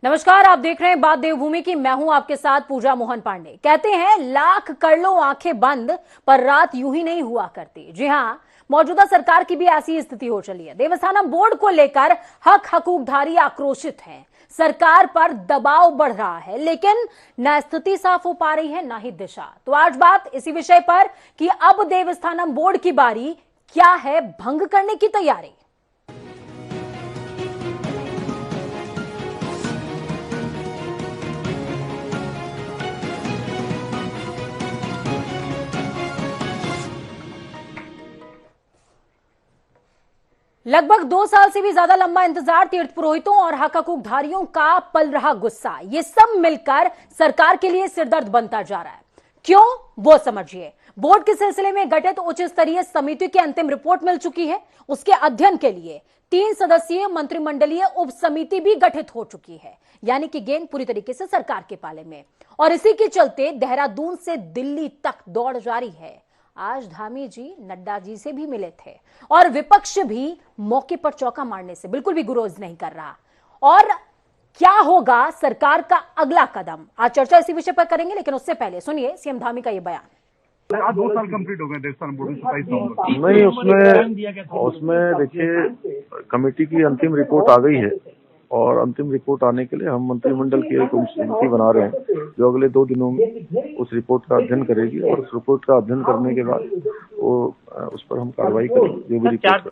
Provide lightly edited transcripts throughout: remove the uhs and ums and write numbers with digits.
नमस्कार, आप देख रहे हैं बात देवभूमि की। मैं हूं आपके साथ पूजा मोहन पांडे। कहते हैं लाख कर लो आंखें बंद, पर रात यूं ही नहीं हुआ करती। जी हां, मौजूदा सरकार की भी ऐसी स्थिति हो चली है। देवस्थानम बोर्ड को लेकर हक हकूकधारी आक्रोशित हैं। सरकार पर दबाव बढ़ रहा है, लेकिन न स्थिति साफ हो पा रही है, न ही दिशा। तो आज बात इसी विषय पर कि अब देवस्थानम बोर्ड की बारी, क्या है भंग करने की तैयारी। लगभग 2 साल से भी ज्यादा लंबा इंतजार, तीर्थ पुरोहितों और हक हकूकधारियों का पल रहा गुस्सा, ये सब मिलकर सरकार के लिए सिरदर्द बनता जा रहा है। क्यों, वो समझिए। बोर्ड के सिलसिले में गठित उच्च स्तरीय समिति की अंतिम रिपोर्ट मिल चुकी है। उसके अध्ययन के लिए 3 सदस्यीय मंत्रिमंडलीय उप समिति भी गठित हो चुकी है। यानी कि गेंद पूरी तरीके से सरकार के पाले में, और इसी के चलते देहरादून से दिल्ली तक दौड़ जारी है। आज धामी जी नड्डा जी से भी मिले थे, और विपक्ष भी मौके पर चौका मारने से बिल्कुल भी गुरेज नहीं कर रहा। और क्या होगा सरकार का अगला कदम, आज चर्चा इसी विषय पर करेंगे। लेकिन उससे पहले सुनिए सीएम धामी का ये बयान। आज 2 साल कंप्लीट हो गए देवस्थान बोर्ड में 27 नवंबर। नहीं, उसमें देखिए कमेटी की अंतिम रिपोर्ट आ गई है, और अंतिम रिपोर्ट आने के लिए हम मंत्रिमंडल की एक समिति बना रहे हैं जो अगले 2 दिनों में उस रिपोर्ट का अध्ययन करेगी, और उस रिपोर्ट का अध्ययन करने के बाद वो उस पर हम कार्रवाई करेंगे जो भी रिपोर्ट।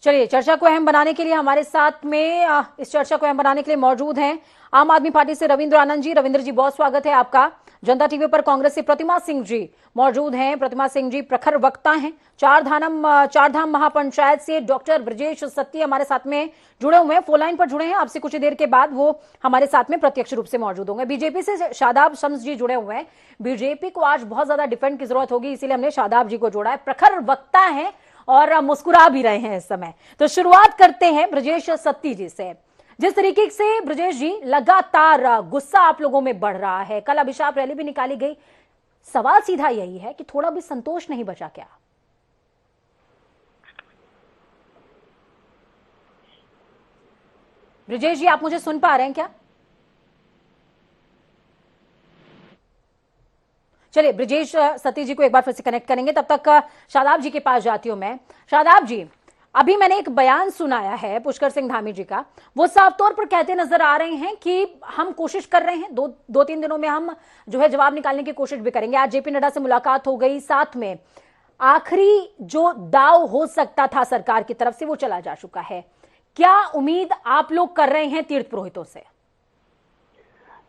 चलिए, चर्चा को अहम बनाने के लिए हमारे साथ में इस चर्चा को अहम बनाने के लिए मौजूद हैं आम आदमी पार्टी से रविंद्र आनंद जी। रविंद्र जी, बहुत स्वागत है आपका। जनता टीवी पर कांग्रेस से प्रतिमा सिंह जी मौजूद हैं। प्रतिमा सिंह जी प्रखर वक्ता हैं। चारधाम महापंचायत से डॉक्टर ब्रजेश सत्ती हमारे साथ में जुड़े हुए हैं, फोन लाइन पर जुड़े हैं। आपसे कुछ देर के बाद वो हमारे साथ में प्रत्यक्ष रूप से मौजूद होंगे। बीजेपी से शादाब शम्स जी जुड़े हुए हैं। बीजेपी को आज बहुत ज्यादा डिफेंड की जरूरत होगी, इसीलिए हमने शादाब जी को जोड़ा है। प्रखर वक्ता है और मुस्कुरा भी रहे हैं इस समय। तो शुरुआत करते हैं ब्रजेश सत्ती जी से। जिस तरीके से ब्रजेश जी लगातार गुस्सा आप लोगों में बढ़ रहा है, कल अभिशाप रैली भी निकाली गई, सवाल सीधा यही है कि थोड़ा भी संतोष नहीं बचा क्या? ब्रजेश जी, आप मुझे सुन पा रहे हैं क्या? चलिए, ब्रजेश सती जी को एक बार फिर से कनेक्ट करेंगे। तब तक शादाब जी के पास जाती हूं मैं। शादाब जी, अभी मैंने एक बयान सुनाया है पुष्कर सिंह धामी जी का। वो साफ तौर पर कहते नजर आ रहे हैं कि हम कोशिश कर रहे हैं, 2-3 दिनों में हम जो है जवाब निकालने की कोशिश भी करेंगे। आज जेपी नड्डा से मुलाकात हो गई, साथ में आखिरी जो दाव हो सकता था सरकार की तरफ से वो चला जा चुका है। क्या उम्मीद आप लोग कर रहे हैं तीर्थ पुरोहितों से?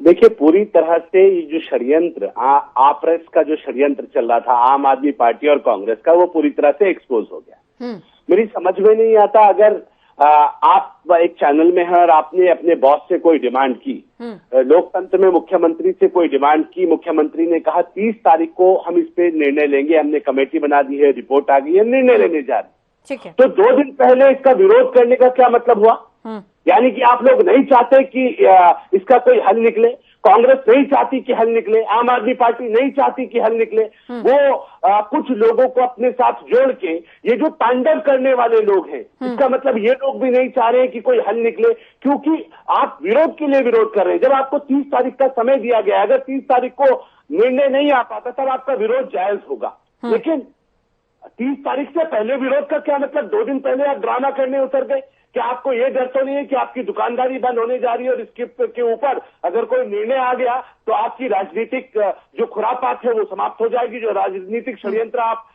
देखिए, पूरी तरह से ये जो षड्यंत्र आपरेस का जो षड्यंत्र चल रहा था आम आदमी पार्टी और कांग्रेस का, वो पूरी तरह से एक्सपोज हो गया। मेरी समझ में नहीं आता, अगर आप एक चैनल में हैं और आपने अपने बॉस से कोई डिमांड की, लोकतंत्र में मुख्यमंत्री से कोई डिमांड की, मुख्यमंत्री ने कहा 30 तारीख को हम इस पे निर्णय लेंगे, हमने कमेटी बना दी है, रिपोर्ट आ गई है, निर्णय लेने जा रहे हैं। तो 2 दिन पहले इसका विरोध करने का क्या मतलब हुआ? यानी कि आप लोग नहीं चाहते कि इसका कोई हल निकले, कांग्रेस नहीं चाहती कि हल निकले, आम आदमी पार्टी नहीं चाहती कि हल निकले। वो कुछ लोगों को अपने साथ जोड़ के ये जो तांडव करने वाले लोग हैं, इसका मतलब ये लोग भी नहीं चाह रहे हैं कि कोई हल निकले, क्योंकि आप विरोध के लिए विरोध कर रहे हैं। जब आपको 30 तारीख का समय दिया गया, अगर 30 तारीख को निर्णय नहीं आ पाता तब आपका विरोध जायज होगा। लेकिन 30 तारीख से पहले विरोध का क्या मतलब? 2 दिन पहले आप ड्रामा करने उतर गए। क्या आपको ये डर तो नहीं है कि आपकी दुकानदारी बंद होने जा रही है और इसके के ऊपर अगर कोई निर्णय आ गया तो आपकी राजनीतिक जो खुरापात है वो समाप्त हो जाएगी, जो राजनीतिक षड्यंत्र आप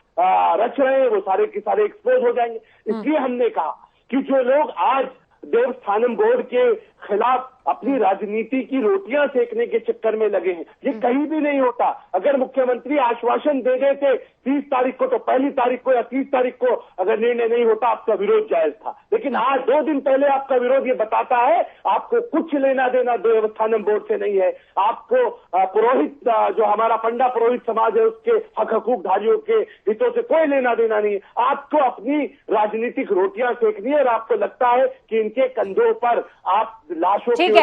रच रहे हैं वो सारे के सारे एक्सपोज हो जाएंगे। इसलिए हमने कहा कि जो लोग आज देवस्थानम बोर्ड के खिलाफ अपनी राजनीति की रोटियां सेकने के चक्कर में लगे हैं, ये कहीं भी नहीं होता। अगर मुख्यमंत्री आश्वासन दे गए थे 30 तारीख को, तो पहली तारीख को या 30 तारीख को अगर निर्णय नहीं होता आपका विरोध जायज था। लेकिन आज 2 दिन पहले आपका विरोध ये बताता है आपको कुछ लेना देना देवस्थानम बोर्ड से नहीं है। आपको पुरोहित, जो हमारा पंडा पुरोहित समाज है, उसके हक हकूकधारियों के हितों से कोई लेना देना नहीं है। आपको अपनी राजनीतिक रोटियां सेकनी है और आपको लगता है कि इनके कंधों पर आप लाशों के ऊपर।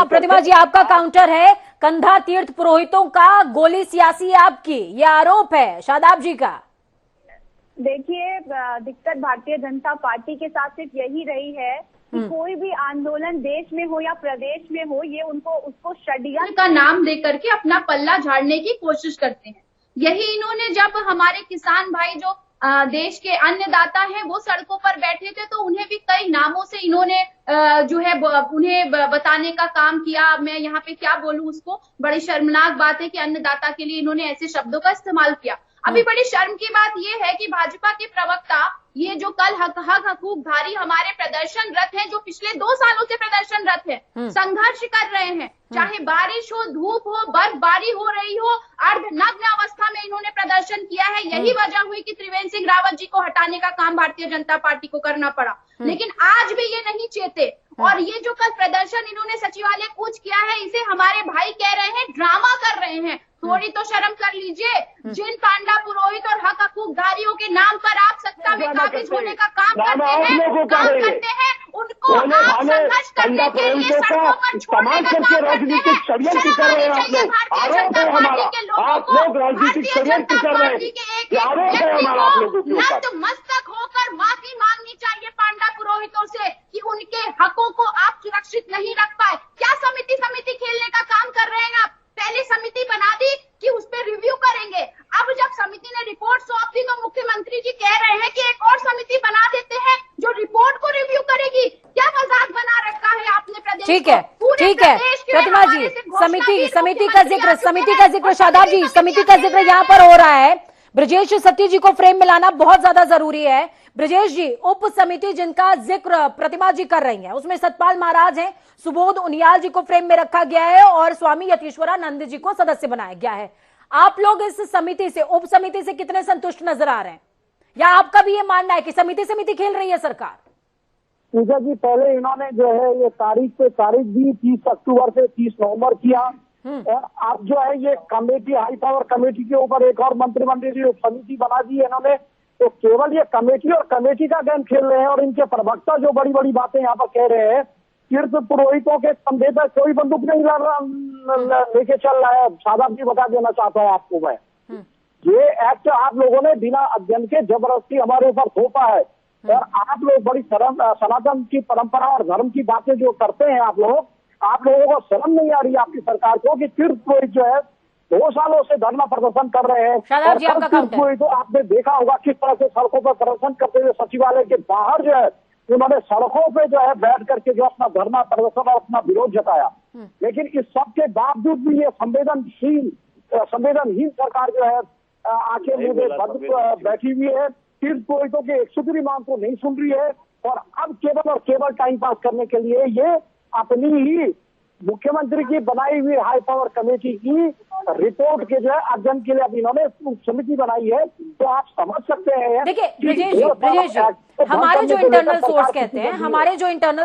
प्रतिमा जी, आपका काउंटर है कंधा तीर्थ पुरोहितों का, गोली सियासी आपकी, ये आरोप है शादाब जी का। देखिए, दिक्कत भारतीय जनता पार्टी के साथ सिर्फ यही रही है कि कोई भी आंदोलन देश में हो या प्रदेश में हो, ये उसको षड्यंत्र का नाम दे करके अपना पल्ला झाड़ने की कोशिश करते हैं। यही इन्होंने जब हमारे किसान भाई जो देश के अन्नदाता हैं वो सड़कों पर बैठे थे तो उन्हें भी कई नामों से इन्होंने जो है उन्हें बताने का काम किया। मैं यहाँ पे क्या बोलूं, उसको बड़ी शर्मनाक बात है कि अन्नदाता के लिए इन्होंने ऐसे शब्दों का इस्तेमाल किया। अभी बड़ी शर्म की बात यह है कि भाजपा के प्रवक्ता ये जो कल हक हकूकधारी हमारे प्रदर्शनरत हैं, जो पिछले 2 सालों से प्रदर्शनरत हैं, संघर्ष कर रहे हैं, चाहे बारिश हो, धूप हो, बर्फबारी हो रही हो, अर्धनग्न अवस्था में इन्होंने प्रदर्शन किया है। यही वजह हुई कि त्रिवेंद्र सिंह रावत जी को हटाने का काम भारतीय जनता पार्टी को करना पड़ा। लेकिन आज भी ये नहीं चेते और ये जो कल प्रदर्शन इन्होंने सचिवालय कूच किया है, इसे हमारे भाई कह रहे हैं ड्रामा कर रहे हैं। थोड़ी तो शर्म कर लीजिए। जिन पांडा पुरोहित और हक हकूकधारियों के नाम पर आप सत्ता में काबिज होने का काम करते हैं, उनको आप संघर्ष करने के लिए सड़कों पर छोड़ने का काम करते हैं। षड्यंत्र कर रहे हैं आरोप है हमारा, आप लोग राजनीतिक षड्यंत्र कर रहे हैं, आरोप है हमारा आप लोगों के ऊपर। नतमस्तक होकर माफी मांगनी चाहिए पांडा पुरोहितों से कि उनके हकों को आप सुरक्षित नहीं रख पाए। क्या समिति खेलने का काम कर रहे हैं आप? पहले समिति बना दी कि उस पर रिव्यू करेंगे, अब जब समिति ने रिपोर्ट सौंप दी तो मुख्यमंत्री जी कह रहे हैं कि एक और समिति बना देते हैं जो रिपोर्ट को रिव्यू करेगी। क्या मजाक बना रखा है आपने प्रदेश? ठीक है, ठीक है प्रतिमा जी, समिति का जिक्र शादाब जी, समिति का जिक्र यहाँ पर हो रहा है। ब्रजेश सत्ती जी को फ्रेम में लाना बहुत ज्यादा जरूरी है। ब्रजेश जी, उप समिति जिनका जिक्र प्रतिमा जी कर रही हैं, उसमें सतपाल महाराज हैं, सुबोध उनियाल जी को फ्रेम में रखा गया है और स्वामी यतीश्वरानंद जी को सदस्य बनाया गया है। आप लोग इस समिति से, उप समिति से कितने संतुष्ट नजर आ रहे हैं, या आपका भी ये मानना है कि समिति खेल रही है सरकार? पूजा जी, पहले इन्होंने जो है ये तारीख दी 30 अक्टूबर से 30 नवंबर किया और अब जो है ये कमेटी, हाई पावर कमेटी के ऊपर एक और मंत्रिमंडलीय समिति बना दी है इन्होंने। तो केवल ये कमेटी और कमेटी का गेम खेल रहे हैं और इनके प्रवक्ता जो बड़ी बड़ी बातें यहाँ पर कह रहे हैं, तीर्थ पुरोहितों के कंधे पर कोई बंदूक नहीं लेके चल रहा है। शादाब जी बता देना चाहता हूँ आपको मैं, ये एक्ट आप लोगों ने बिना अध्ययन के जबरदस्ती हमारे ऊपर थोपा है और आप लोग बड़ी सनातन की परंपरा और धर्म की बातें जो करते हैं आप लोगों को शर्म नहीं आ रही आपकी सरकार को कि तीर्थ पुरोहित जो है 2 सालों से धरना प्रदर्शन कर रहे हैं। तो आपने देखा होगा किस तरह से सड़कों पर प्रदर्शन करते हुए सचिवालय के बाहर जो है उन्होंने सड़कों पे जो है बैठ करके जो अपना धरना प्रदर्शन और अपना विरोध जताया। लेकिन इस सब के बावजूद भी ये संवेदनहीन सरकार जो है आंखें मुझे बंद बैठी हुई है, तीर्थ पुरोहितों के 103 मांग को नहीं सुन रही है और अब केवल टाइम पास करने के लिए ये अपनी ही मुख्यमंत्री की बनाई हुई हाई पावर कमेटी की रिपोर्ट के जो है अध्ययन के लिए अब इन्होंने समिति बनाई है। तो आप समझ सकते हैं। देखिए ब्रजेश जी, हमारे जो इंटरनल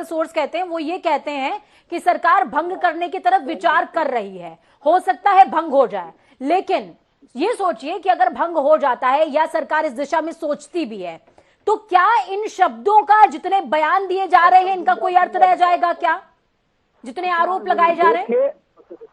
सोर्स कहते हैं वो ये कहते हैं कि सरकार भंग करने की तरफ विचार कर रही है। हो सकता है भंग हो जाए, लेकिन ये सोचिए कि अगर भंग हो जाता है या सरकार इस दिशा में सोचती भी है तो क्या इन शब्दों का, जितने बयान दिए जा रहे हैं, इनका कोई अर्थ रह जाएगा क्या, जितने आरोप लगाए जा रहे हैं?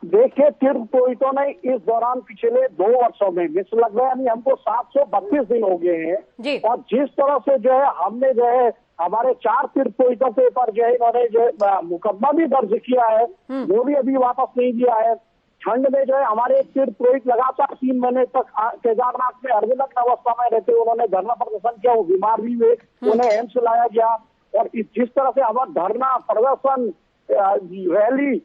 देखिए तीर्थ पुरोहितों ने इस दौरान पिछले 2 वर्षों में मिस लग गया, यानी हमको 732 दिन हो गए हैं और जिस तरह से जो है हमने जो है हमारे 4 तीर्थ पुरोहितों के ऊपर जो है इन्होंने जो मुकदमा भी दर्ज किया है वो भी अभी वापस नहीं दिया है। ठंड में जो है हमारे एक तीर्थ पुरोहित लगातार 3 महीने तक केदारनाथ में अर्धनग्न अवस्था में रहते उन्होंने धरना प्रदर्शन किया, वो बीमार भी हुए, उन्हें एम्स लाया गया और जिस तरह से हमारा धरना प्रदर्शन रैली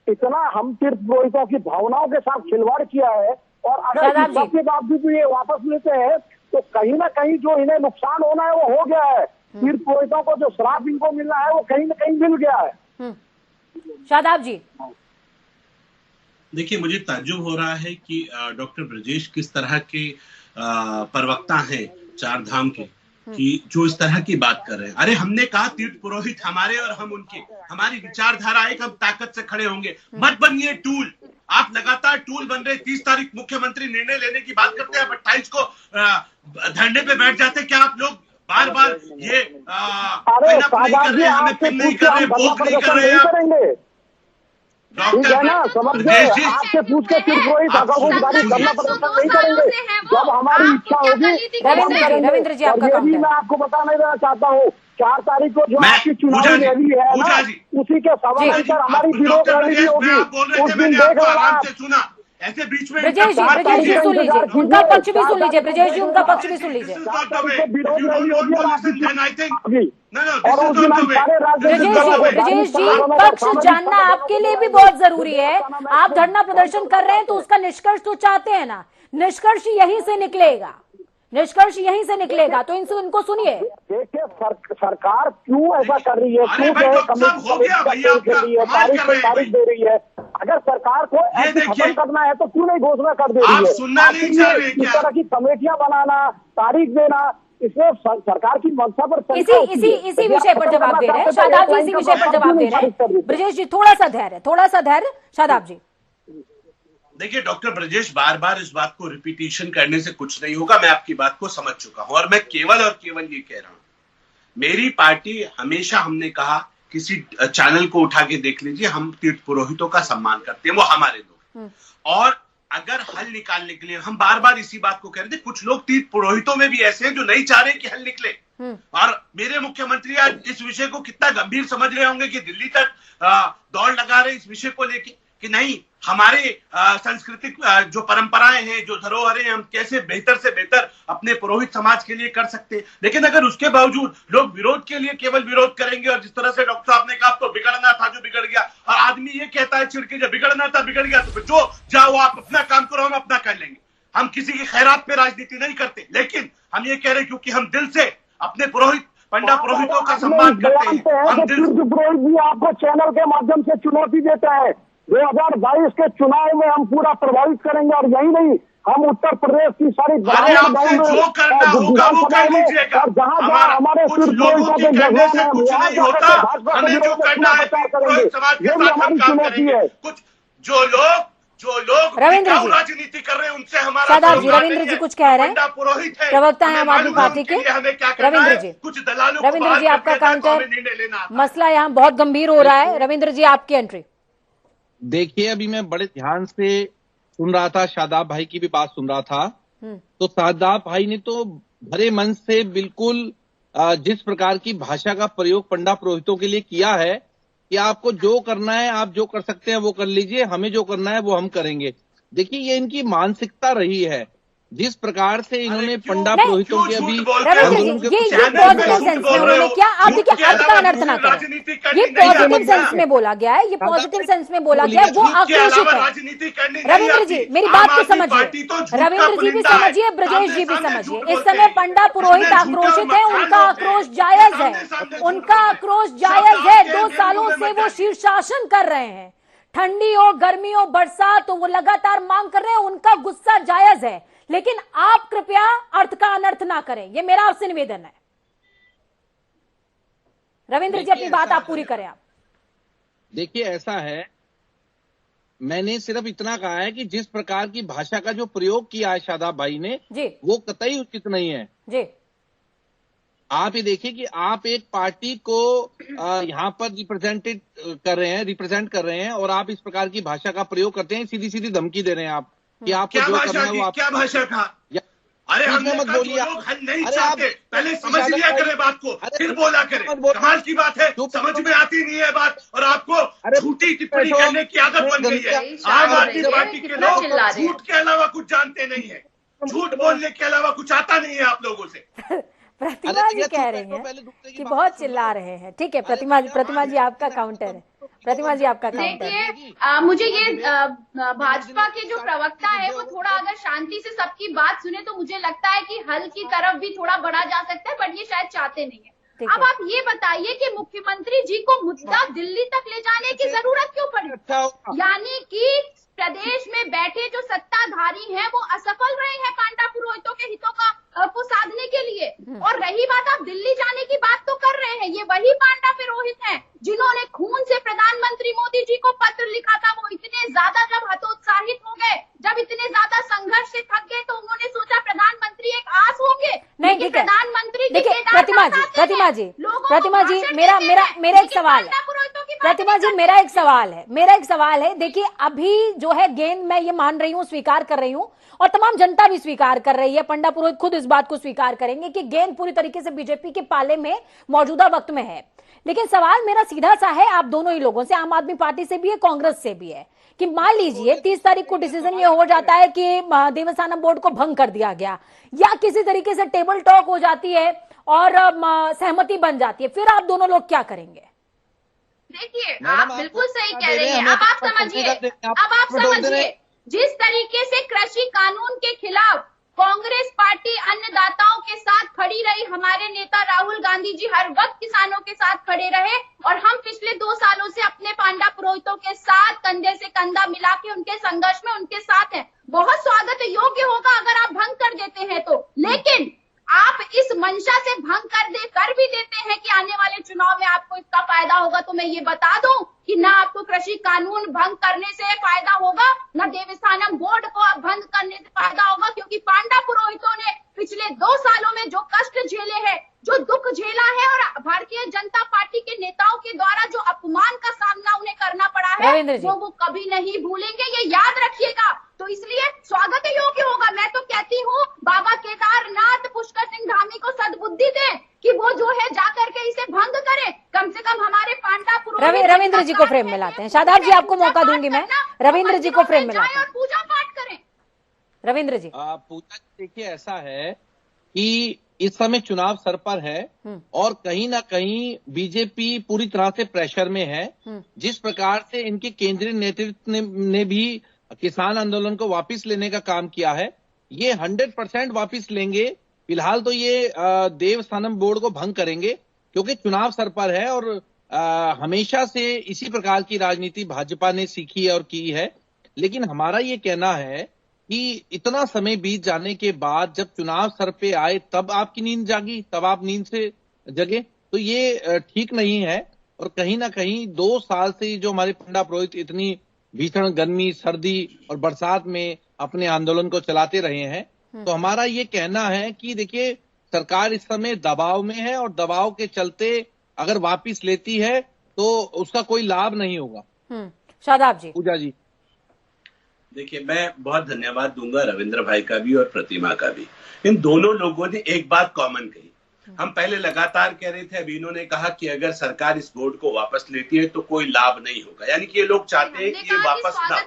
इतना हम तीर्थ पुरोहितों की भावनाओं के साथ खिलवाड़ किया है और अगर सबके बावजूद भी ये वापस लेते हैं तो कहीं ना कहीं जो इन्हें नुकसान होना है वो हो गया है। तीर्थ पुरोहितों को जो श्राप इनको मिलना है वो कहीं ना कहीं मिल गया है। शादाब जी, देखिए मुझे ताज्जुब हो रहा है कि डॉक्टर ब्रजेश किस तरह के प्रवक्ता हैं 4 धाम के, कि जो इस तरह की बात कर रहे हैं। अरे हमने कहा तीर्थ पुरोहित हमारे और हम उनके, हमारी विचारधारा एक, हम ताकत से खड़े होंगे। मत बनिए टूल, आप लगातार टूल बन रहे। 30 तारीख मुख्यमंत्री निर्णय लेने की बात करते हैं, 28 को धरने पे बैठ जाते। क्या आप लोग बार बार ये नहीं कर रहे, हमें पिन नहीं कर रहे, वोट नहीं कर रहे? आपसे पूछ के तीर्थ पुरोहित धरना प्रदर्शन नहीं करेंगे। जब हमारी इच्छा होगी रविंद्र जी, आपका मैं आपको बता नहीं देना चाहता हूँ 4 तारीख को जो मैं- आपकी चुनावी पूजा जी, रैली है पूजा ना, जी। उसी के समानांतर हमारी विरोध डॉक्टर रैली भी ब्रजेश, मैं होगी। आप बोल रहे उस थे, दिन मैंने देख आपको लेना आराम आप। से सुना। ऐसे बीच में ब्रजेश जी चार सुन तारीख लीजिए, को उनका इंतजार पक्ष भी कीजिए। सुन लीजिए। ब्रजेश जी उनका पक्ष भी सुन लीजिए। This is not the तारीख way. को If विरोध you रैली don't होगी want to और आपकी listen, then I think अभी no, और this उस is दिन not हम the way. सारे राजनीतिक ब्रजेश दलों को, जी, ब्रजेश जी, धार्मिक पक्ष संगठनों को, जानना आपके लिए भी बहुत जरूरी है। आप धरना प्रदर्शन कर रहे हैं तो उसका निष्कर्ष तो चाहते हैं ना, निष्कर्ष यहीं से निकलेगा, निष्कर्ष यहीं से निकलेगा, तो इनको सुनिए। देखिए सरकार क्यों ऐसा कर रही है, अरे क्यों भाई जो है डॉक्टर साहब, हो गया भैया, कमेटी कर रही है, कमाल तारीख कर पे रहे हैं तारीख भाई। दे रही है। अगर सरकार को ये ऐसे देखिए, खत्म करना है तो क्यों नहीं घोषणा कर दे रही आप है। सुनना नहीं आखिर चाह ये रहे इस क्या? तरह की कमेटियां बनाना, तारीख देना, इसमें सरकार की मंशा पर शंका इसी होती इसी है। इसी यदि विषय आप पर खत्म जवाब करना दे रहे हैं चाहते तो शादाब एक जी, लाइन इसी का विषय पर मसला जवाब क्यों दे नहीं रहे खारिज कर हैं। देते? ब्रजेश जी थोड़ा सा धैर्य, शादाब जी। देखिए डॉक्टर ब्रजेश, बार बार इस बात को रिपीटिशन करने से कुछ नहीं होगा। मैं आपकी बात को समझ चुका हूं और मैं केवल और केवल ये कह रहा हूं, मेरी पार्टी हमेशा, हमने कहा किसी चैनल को उठा के देख लीजिए, हम तीर्थ पुरोहितों का सम्मान करते हैं, वो हमारे लोग हैं। और अगर हल निकालने के लिए हम बार बार इसी बात को कह रहे थे, कुछ लोग तीर्थ पुरोहितों में भी ऐसे हैं जो नहीं चाह रहे कि हल निकले। और मेरे मुख्यमंत्री आज इस विषय को कितना गंभीर समझ रहे होंगे कि दिल्ली तक दौड़ लगा रहे इस विषय को लेके कि नहीं, हमारे सांस्कृतिक जो परंपराएं हैं, जो धरोहरें हैं, हम कैसे बेहतर से बेहतर अपने पुरोहित समाज के लिए कर सकते हैं। लेकिन अगर उसके बावजूद लोग विरोध के लिए केवल विरोध करेंगे, और जिस तरह से डॉक्टर साहब ने कहा तो बिगड़ना था जो बिगड़ गया, और आदमी ये कहता है चिढ़ के जब बिगड़ना था बिगड़ गया, तो फिर जो जाओ आप अपना काम करो, हम अपना कर लेंगे। हम किसी की खैरात में राजनीति नहीं करते, लेकिन हम ये कह रहे हैं क्योंकि हम दिल से अपने पुरोहित पंडा पुरोहितों का सम्मान करते हैं। हम दिल तीर्थ पुरोहित जी आपको चैनल के माध्यम से चुनौती देता है। 2022 के चुनाव में हम पूरा प्रभावित करेंगे, और यही नहीं, हम उत्तर प्रदेश की सारी अरे आपसे जो करना होगा वो कर लीजिएगा। और जहाँ हमारा कुछ लोगों के कहने से कुछ नहीं होता, हमें जो करना है पुरोहित समाज के साथ हम काम करेंगे। कुछ जो लोग रविंद्र जी, राजनीति कर रहे हैं उनसे हमारा शादाब जी, रविंद्र जी कुछ कह रहे हैं, पुरोहित है, प्रवक्ता है आम आदमी पार्टी के रविंद्र जी। कुछ दलालों रविंद्र जी आपका काउंटर, निर्णय लेना। मसला यहाँ बहुत गंभीर हो रहा है। रविंद्र जी आपकी एंट्री। देखिए, अभी मैं बड़े ध्यान से सुन रहा था, शादाब भाई की भी बात सुन रहा था, तो शादाब भाई ने तो भरे मन से बिल्कुल जिस प्रकार की भाषा का प्रयोग पंडा पुरोहितों के लिए किया है कि आपको जो करना है, आप जो कर सकते हैं वो कर लीजिए, हमें जो करना है वो हम करेंगे। देखिए, ये इनकी मानसिकता रही है, जिस प्रकार से इन्होंने पंडा पुरोहितों के अभी रविंद्र जी, ये पॉजिटिव सेंस में उन्होंने क्या, आप देखिए अर्थ का अनर्थ ना करें, ये पॉजिटिव सेंस में बोला गया है, ये पॉजिटिव सेंस में बोला गया है, वो आक्रोशित है। रविंद्र जी मेरी बात को समझिए, रविंद्र जी भी समझिए, ब्रजेश जी भी समझिए, इस समय पंडा पुरोहित आक्रोशित है, उनका आक्रोश जायज है, उनका आक्रोश जायज है। 2 सालों से वो शीर्षासन कर रहे हैं, ठंडी हो गर्मी हो बरसात हो, वो लगातार मांग कर रहे हैं, उनका गुस्सा जायज है, लेकिन आप कृपया अर्थ का अनर्थ ना करें, ये मेरा आपसे निवेदन है। रविंद्र जी अपनी बात आप पूरी करें। आप देखिए, ऐसा है, मैंने सिर्फ इतना कहा है कि जिस प्रकार की भाषा का जो प्रयोग किया है शादाब भाई ने जी, वो कतई उचित नहीं है जी। आप ये देखिए कि आप एक पार्टी को यहाँ पर रिप्रेजेंट कर रहे हैं और आप इस प्रकार की भाषा का प्रयोग करते हैं, सीधी सीधी धमकी दे रहे हैं आप कि आपको जो करना है वो आप। क्या भाषा था? अरे हमने मत बोलिए, लोग हल नहीं चाहते, पहले समझ लिया करें बात को, फिर बोला करें। कमाल की बात है, समझ में आती नहीं है बात, और आपको झूठी टिप्पणी करने की आदत बन गई है। आम आदमी पार्टी के लोग झूठ के अलावा कुछ जानते नहीं है, झूठ बोलने के अलावा कुछ आता नहीं है आप लोगों से। प्रतिमा जी कह रही हैं कि बहुत चिल्ला रहे हैं। ठीक है, प्रतिमा जी आपका काउंटर है। प्रतिमा जी आपका काउंटर। देखिए, मुझे ये भाजपा के जो प्रवक्ता है वो थोड़ा अगर शांति से सबकी बात सुने तो मुझे लगता है कि हल की तरफ भी थोड़ा बढ़ा जा सकता है, बट ये शायद चाहते नहीं है। अब आप ये बताइए कि मुख्यमंत्री जी को मुद्दा दिल्ली तक ले जाने की जरूरत क्यों पड़ी? यानी कि प्रदेश में बैठे जो सत्ताधारी हैं वो असफल रहे हैं पांडा पुरोहितों के हितों को साधने के लिए। और रही बात, आप दिल्ली जाने की बात तो कर रहे हैं, ये वही पांडा पुरोहित हैं जिन्होंने खून से प्रधानमंत्री मोदी जी को पत्र लिखा था। वो इतने ज्यादा जब हतोत्साहित हो गए, जब इतने ज्यादा संघर्ष से थक गए, तो उन्होंने सोचा प्रधानमंत्री एक आस होंगे। नहीं, ठीक है, प्रधानमंत्री देखिए प्रतिमा जी मेरा एक सवाल है। पुरोहितों की प्रतिमा जी, मेरा एक सवाल है देखिए, अभी जो है गेंद मैं ये मान रही हूँ, स्वीकार कर रही हूँ, और तमाम जनता भी स्वीकार कर रही है, पंडा पुरोहित खुद इस बात को स्वीकार करेंगे कि गेंद पूरी तरीके से बीजेपी के पाले में मौजूदा वक्त में है। लेकिन सवाल मेरा सीधा सा है आप दोनों ही लोगों से, आम आदमी पार्टी से भी है, कांग्रेस से भी है, कि मान लीजिए 30 तारीख को डिसीजन ये हो जाता है कि देवस्थानम बोर्ड को भंग कर दिया गया, या किसी तरीके से टेबल टॉक हो जाती है और सहमति बन जाती है, फिर आप दोनों लोग क्या करेंगे? देखिए, आप बिल्कुल सही कह रही हैं। अब आप समझिए, जिस तरीके से कृषि कानून के खिलाफ कांग्रेस पार्टी अन्नदाताओं के साथ खड़ी रही, हमारे नेता राहुल गांधी जी हर वक्त किसानों के साथ खड़े रहे, और हम पिछले 2 सालों से अपने पांडा पुरोहितों के साथ कंधे से कंधा मिला के उनके संघर्ष में उनके साथ हैं। बहुत स्वागत योग्य होगा अगर आप भंग कर देते हैं तो, लेकिन आप इस मंशा से भंग कर भी देते हैं कि आने वाले चुनाव में आपको इसका फायदा होगा, तो मैं ये बता दूं कि ना आपको कृषि कानून भंग करने से फायदा होगा, ना देवस्थानम बोर्ड को अब भंग करने से फायदा होगा, क्योंकि पांडा पुरोहितों ने पिछले 2 सालों में जो कष्ट झेले हैं, जो दुख झेला है, और भारतीय जनता पार्टी के नेताओं के द्वारा जो अपमान का सामना उन्हें करना पड़ा है, वो कभी नहीं भूलेंगे, ये याद रखिएगा। तो इसलिए स्वागत योग्य होगा। मैं तो कहती हूँ बाबा केदारनाथ पुष्कर सिंह धामी को सद्बुद्धि दे कि वो जो है जाकर के इसे भंग करे, कम से कम हमारे पांडा पुरोहित रविंद्र जी को फ्रेम में लाते हैं। शादाब जी, आपको मौका दूंगी मैं, रविंद्र जी को फ्रेम में लाते हैं। पूजा पाठ करें। रविंद्र जी, पूजा देखिए, ऐसा है कि इस समय चुनाव सर पर है और कहीं ना कहीं बीजेपी पूरी तरह से प्रेशर में है। जिस प्रकार से इनके केंद्रीय नेतृत्व ने भी किसान आंदोलन को वापस लेने का काम किया है, ये 100% वापस लेंगे। फिलहाल तो ये देवस्थानम बोर्ड को भंग करेंगे क्योंकि चुनाव सर पर है, और हमेशा से इसी प्रकार की राजनीति भाजपा ने सीखी है और की है। लेकिन हमारा ये कहना है कि इतना समय बीत जाने के बाद जब चुनाव सर पे आए तब आपकी नींद जागी, तब आप नींद से जगे, तो ये ठीक नहीं है। और कहीं ना कहीं 2 साल से जो हमारे पंडा पुरोहित इतनी भीषण गर्मी, सर्दी और बरसात में अपने आंदोलन को चलाते रहे हैं, तो हमारा ये कहना है कि देखिए, सरकार इस समय दबाव में है, और दबाव के चलते अगर वापिस लेती है तो उसका कोई लाभ नहीं होगा। शादाब जी। पूजा जी, देखिए, मैं बहुत धन्यवाद दूंगा रविंद्र भाई का भी और प्रतिमा का भी। इन दोनों लोगों ने एक बात कॉमन कही। हम पहले लगातार कह रहे थे, अभी इन्होंने कहा कि अगर सरकार इस बोर्ड को वापस लेती है तो कोई लाभ नहीं होगा, यानी कि ये लोग चाहते हैं कि ये वापस ना,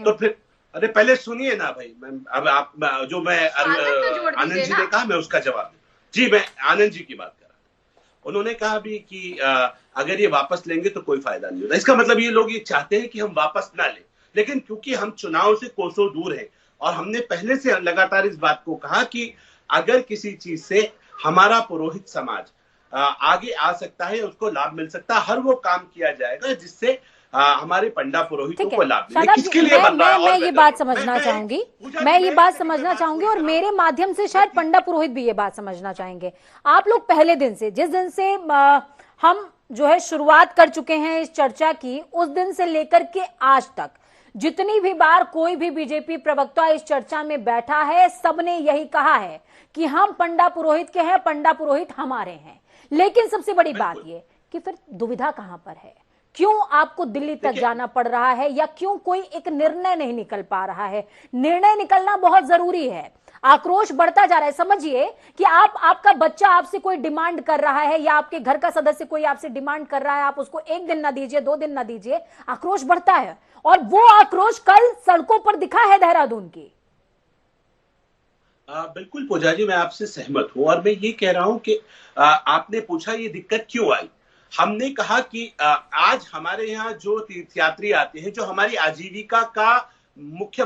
तो फिर अरे पहले सुनिए ना भाई, अब आप जो मैं आनंद जी ने कहा मैं उसका जवाब दूं। जी, मैं आनंद जी की बात कर रहा था। उन्होंने कहा भी कि अगर ये वापस लेंगे तो कोई फायदा नहीं होगा। इसका मतलब ये लोग ये चाहते हैं कि हम वापस ना लें, लेकिन क्योंकि हम चुनाव से कोसों दूर हैं और हमने पहले से लगातार इस बात को कहा कि अगर किसी चीज से हमारा पुरोहित समाज आगे आ सकता है, उसको लाभ मिल सकता है, हर वो काम किया जाएगा जिससे हमारे पंडा पुरोहितों को लाभ मिले। किसके लिए बन रहा है? मैं ये बात समझना चाहूंगी, मैं ये बात समझना चाहूंगी, और मेरे माध्यम से शायद पंडा पुरोहित भी ये बात समझना चाहेंगे। आप लोग पहले दिन से, जिस दिन से हम जो है शुरुआत कर चुके हैं इस चर्चा की, उस दिन से लेकर के आज तक जितनी भी बार कोई भी बीजेपी प्रवक्ता इस चर्चा में बैठा है, सबने यही कहा है कि हम पंडा पुरोहित के हैं, पंडा पुरोहित हमारे हैं। लेकिन सबसे बड़ी बात ये कि फिर दुविधा कहां पर है? क्यों आपको दिल्ली तक जाना पड़ रहा है, या क्यों कोई एक निर्णय नहीं निकल पा रहा है? निर्णय निकलना बहुत जरूरी है। आक्रोश बढ़ता जा रहा है। समझिए कि आपका बच्चा आपसे कोई डिमांड कर रहा है, या आपके घर का सदस्य कोई आपसे डिमांड कर रहा है, आप उसको 1 दिन ना दीजिए, 2 दिन ना दीजिए, आक्रोश बढ़ता है। और वो आक्रोश कल सड़कों पर दिखा है देहरादून की। बिल्कुल पूजा जी, मैं आपसे सहमत हूं, और मैं ये कह रहा हूं कि आपने पूछा ये दिक्कत क्यों आई। हमने कहा कि आज हमारे यहाँ जो तीर्थयात्री आते हैं, जो हमारी आजीविका का मुख्य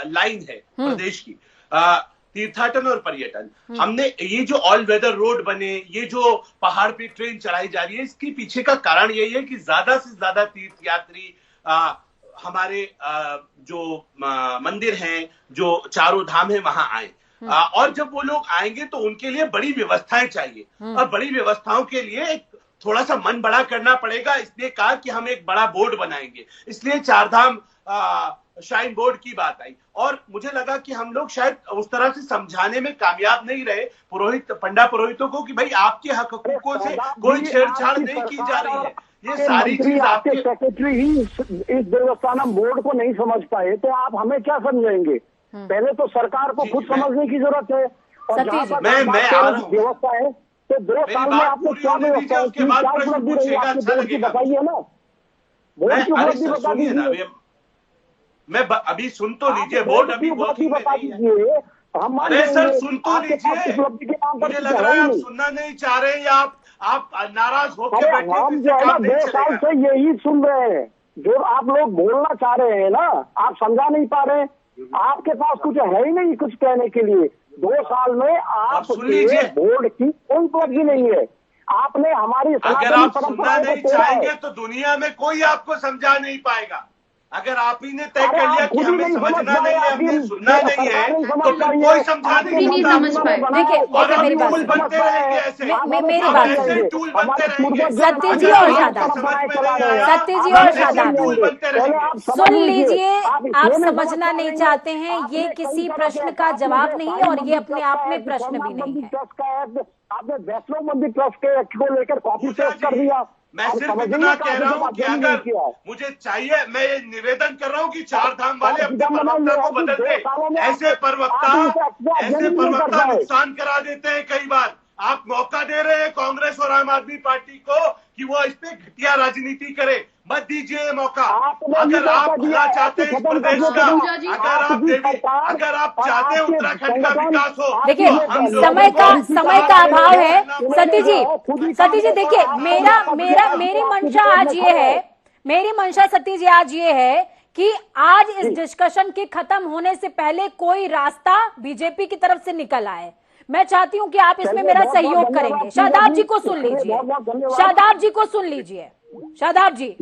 लाइन है प्रदेश की, तीर्थाटन और पर्यटन, हमने ये जो ऑल वेदर रोड बने, ये जो पहाड़ पे ट्रेन चलाई जा रही है, इसके पीछे का कारण यही है कि ज्यादा से ज्यादा तीर्थयात्री हमारे जो मंदिर हैं, जो चारों धाम है, वहां आए। और जब वो लोग आएंगे तो उनके लिए बड़ी व्यवस्थाएं चाहिए, और बड़ी व्यवस्थाओं के लिए थोड़ा सा मन बड़ा करना पड़ेगा। इसलिए कहा कि हम एक बड़ा बोर्ड बनाएंगे, इसलिए 4 धाम श्राइन बोर्ड की बात आई। और मुझे लगा कि हम लोग शायद उस तरह से समझाने में कामयाब नहीं रहे पंडा पुरोहितों को कि भाई आपके हक हकूकों से कोई छेड़छाड़ नहीं की जा रही है। ये सारी चीज आपके सेक्रेटरी ही इस देवस्थानम बोर्ड को नहीं समझ पाए तो आप हमें क्या समझाएंगे? पहले तो सरकार को खुद समझने की जरूरत है। और जहाँ पर व्यवस्था है तो 2 साल में आपने क्या व्यवस्था है, क्या उपलब्धि रही आपकी बोर्ड की, बताइए ना। बोर्ड की उपलब्धि बता दीजिए। मैं अभी सुन तो लीजिए, बोर्ड अभी बता दीजिए। अरे सर सुन तो लीजिए, मुझे लग रहा है आप सुनना नहीं चाह रहे या आप नाराज होकर बैठे। हम जो है ना 2 साल से यही सुन रहे हैं जो आप लोग बोलना चाह रहे हैं ना, आप समझा नहीं पा रहे। आपके पास कुछ है ही नहीं कुछ कहने के लिए। 2 साल में आप बोर्ड की कोई उपलब्धि नहीं है। आपने हमारी अगर आप सुनना नहीं चाहेंगे तो दुनिया में कोई आपको समझा नहीं पाएगा। अगर आप ही ने तय कर लिया कि हमें समझना नहीं है, हमें सुनना नहीं है, तो फिर कोई समझा नहीं पाएगा। देखिए मेरी बात बनते रहेंगे ऐसे, मेरी बात टूल बनते रहेंगे। सत्य जी और शादाब, सत्य जी और शादाब सुन लीजिए। आप समझना नहीं चाहते हैं, ये किसी प्रश्न का जवाब नहीं और ये अपने आप में प्रश्न भी नहीं है। आपने वैष्णो मंदिर ट्रस्ट के एक्ट को लेकर कॉपी पेस्ट कर दिया। मैं सिर्फ इतना कह रहा हूँ कि अगर मुझे चाहिए, मैं ये निवेदन कर रहा हूँ कि 4 धाम वाले अपने प्रवक्ता को बदल दे। ऐसे प्रवक्ता नुकसान करा देते हैं कई बार। आप मौका दे रहे हैं कांग्रेस और आम आदमी पार्टी को कि वो इस पे घटिया राजनीति करे। मत दीजिए मौका। अगर आप भला चाहते हैं इस प्रदेश का, अगर आप चाहते हैं उत्तराखंड का विकास हो। देखिए समय का अभाव है सती जी। देखिए मेरी मंशा आज ये है, मेरी मंशा सती जी आज ये है कि आज इस डिस्कशन के खत्म होने से पहले कोई रास्ता बीजेपी की तरफ से निकल आए। मैं चाहती हूं कि आप इसमें मेरा सहयोग करेंगे। शादाब जी को सुन लीजिए, शादाब जी को सुन लीजिए। शादाब जी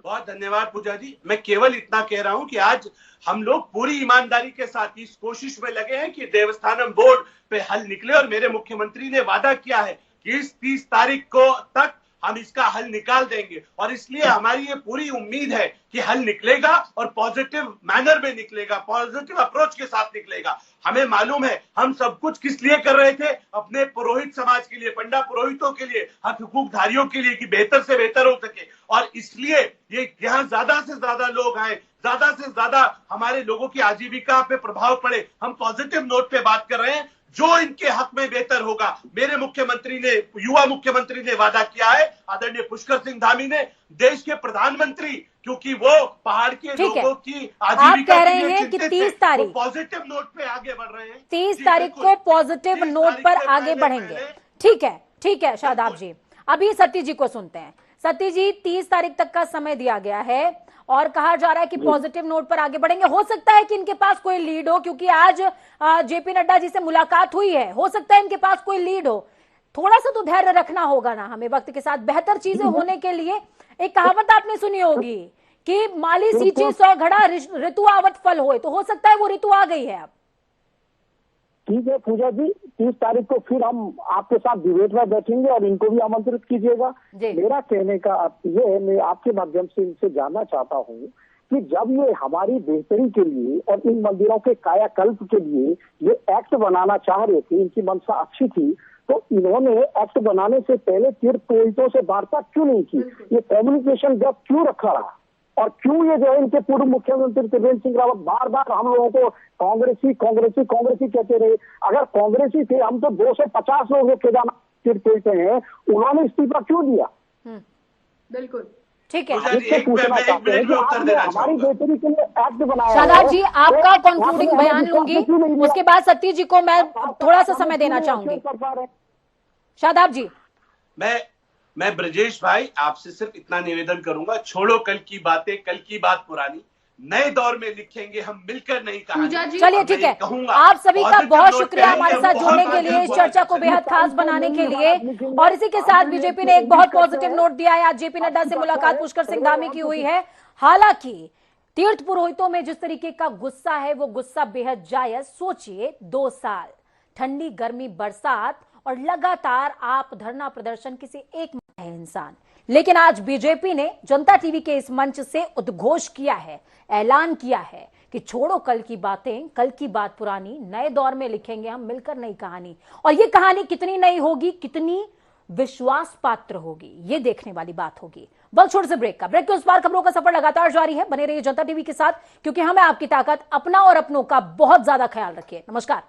बहुत धन्यवाद पूजा जी। मैं केवल इतना कह रहा हूं कि आज हम लोग पूरी ईमानदारी के साथ इस कोशिश में लगे हैं कि देवस्थानम बोर्ड पे हल निकले और मेरे मुख्यमंत्री ने वादा किया है कि इस 30 तारीख को तक हम इसका हल निकाल देंगे और इसलिए हमारी ये पूरी उम्मीद है कि हल निकलेगा और पॉजिटिव मैनर में निकलेगा, पॉजिटिव अप्रोच के साथ निकलेगा। हमें मालूम है हम सब कुछ किस लिए कर रहे थे, अपने पुरोहित समाज के लिए, पंडा पुरोहितों के लिए, हक हुकूकधारियों के लिए कि बेहतर से बेहतर हो सके। और इसलिए ये यहाँ ज्यादा से ज्यादा लोग आए, ज्यादा से ज्यादा हमारे लोगों की आजीविका पे प्रभाव पड़े। हम पॉजिटिव नोट पे बात कर रहे हैं, जो इनके हक में बेहतर होगा। मेरे मुख्यमंत्री ने, युवा मुख्यमंत्री ने वादा किया है, आदरणीय पुष्कर सिंह धामी ने, देश के प्रधानमंत्री, क्योंकि वो पहाड़ के लोगों की आजीविका कह रहे हैं कि 30 तारीख पॉजिटिव नोट पे आगे बढ़ रहे हैं। 30 तारीख को पॉजिटिव नोट पर आगे बढ़ेंगे। ठीक है शादाब जी। अभी सती जी को सुनते हैं। सती जी 30 तारीख तक का समय दिया गया है और कहा जा रहा है कि पॉजिटिव नोट पर आगे बढ़ेंगे। हो सकता है कि इनके पास कोई लीड हो, क्योंकि आज जेपी नड्डा जी से मुलाकात हुई है। हो सकता है इनके पास कोई लीड हो। थोड़ा सा तो धैर्य रखना होगा ना हमें वक्त के साथ बेहतर चीजें होने के लिए। एक कहावत आपने सुनी होगी कि माली सींचे 100 घड़ा ऋतु आवत फल होए, तो हो सकता है वो ऋतु आ गई है अब। ठीक है पूजा जी, 30 तारीख को फिर हम आपके साथ डिबेट में बैठेंगे और इनको भी आमंत्रित कीजिएगा। मेरा कहने का ये है, मैं आपके माध्यम से इनसे जानना चाहता हूँ कि जब ये हमारी बेहतरी के लिए और इन मंदिरों के कायाकल्प के लिए ये एक्ट बनाना चाह रहे थे, इनकी मंशा अच्छी थी, तो इन्होंने एक्ट बनाने से पहले तीर्थ पुरोहितों से वार्ता क्यों नहीं की? ये कम्युनिकेशन गैप क्यों रखा रहा? और क्यों ये जो है इनके पूर्व मुख्यमंत्री त्रिवेंद्र सिंह रावत बार बार हम लोगों को कांग्रेसी कहते रहे? अगर कांग्रेसी थे, हम तो 250 लोग केदारनाथ तीर्थ पुरोहित हैं, उन्होंने इस्तीफा क्यों दिया? बिल्कुल ठीक है। हमारी बेहतरी के लिए एक्ट बनाया। शादाब जी आपका कंक्लूडिंग बयान लूंगी, उसके बाद सती जी को मैं थोड़ा सा समय देना चाहूंगी। शादाब जी मैं ब्रजेश भाई आपसे सिर्फ इतना निवेदन करूंगा, छोड़ो कल की बातें, कल की बात पुरानी, नए दौर में लिखेंगे हम मिलकर नई कहानी। चलिए ठीक है, आप सभी का बहुत शुक्रिया हमारे साथ जुड़ने के लिए, इस चर्चा को बेहद खास बनाने के लिए। और इसी के साथ बीजेपी ने एक बहुत पॉजिटिव नोट दिया है। आज जेपी नड्डा से मुलाकात पुष्कर सिंह धामी की हुई है। हालांकि तीर्थ पुरोहितों में जिस तरीके का गुस्सा है वो गुस्सा बेहद जायज। सोचिए 2 साल ठंडी गर्मी बरसात और लगातार आप धरना प्रदर्शन, किसी एक है इंसान, लेकिन आज बीजेपी ने जनता टीवी के इस मंच से उद्घोष किया है, ऐलान किया है कि छोड़ो कल की बातें, कल की बात पुरानी, नए दौर में लिखेंगे हम मिलकर नई कहानी। और ये कहानी कितनी नई होगी, कितनी विश्वास पात्र होगी, ये देखने वाली बात होगी। बल छोड़ से ब्रेक के उस पार खबरों का सफर लगातार जारी है। बने रहिए जनता टीवी के साथ, क्योंकि हमें आपकी ताकत, अपना और अपनों का बहुत ज्यादा ख्याल रखिए। नमस्कार।